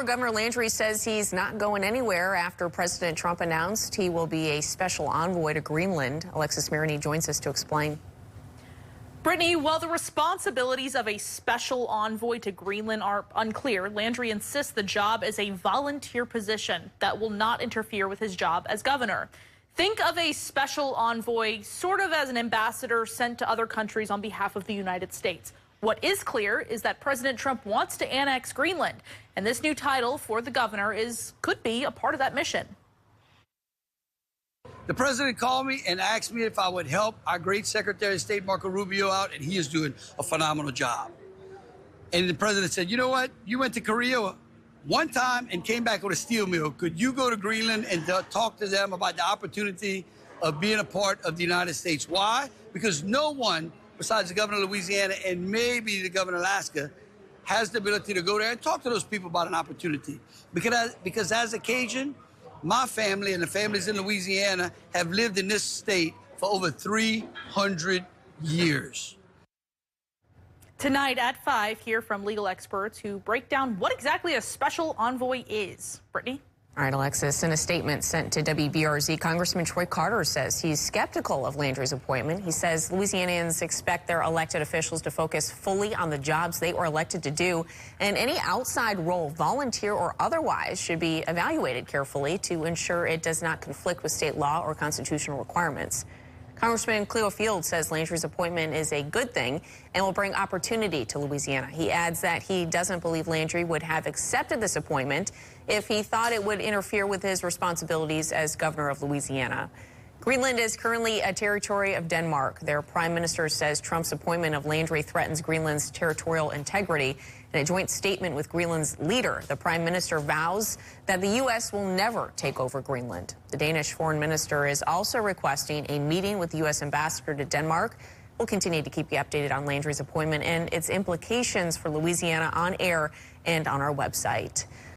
Governor Landry says he's not going anywhere after President Trump announced he will be a special envoy to Greenland. Alexis Maroney joins us to explain. Brittany, while the responsibilities of a special envoy to Greenland are unclear, Landry insists the job is a volunteer position that will not interfere with his job as governor. Think of a special envoy sort of as an ambassador sent to other countries on behalf of the United States. What is clear is that President Trump wants to annex Greenland, and this new title for the governor could be a part of that mission. The president called me and asked me if I would help our great Secretary of State, Marco Rubio, out, and he is doing a phenomenal job. And the president said, you know what? You went to Korea one time and came back with a steel mill. Could you go to Greenland and talk to them about the opportunity of being a part of the United States? Why? Because no one besides the governor of Louisiana and maybe the governor of Alaska has the ability to go there and talk to those people about an opportunity. Because as a Cajun, my family and the families in Louisiana have lived in this state for over 300 years. Tonight at 5, hear from legal experts who break down what exactly a special envoy is. Brittany? All right, Alexis, in a statement sent to WBRZ, Congressman Troy Carter says he's skeptical of Landry's appointment. He says Louisianians expect their elected officials to focus fully on the jobs they were elected to do, and any outside role, volunteer or otherwise, should be evaluated carefully to ensure it does not conflict with state law or constitutional requirements. Congressman Cleo Field says Landry's appointment is a good thing and will bring opportunity to Louisiana. He adds that he doesn't believe Landry would have accepted this appointment if he thought it would interfere with his responsibilities as governor of Louisiana. Greenland is currently a territory of Denmark. Their prime minister says Trump's appointment of Landry threatens Greenland's territorial integrity. In a joint statement with Greenland's leader, the prime minister vows that the U.S. will never take over Greenland. The Danish foreign minister is also requesting a meeting with the U.S. ambassador to Denmark. We'll continue to keep you updated on Landry's appointment and its implications for Louisiana on air and on our website.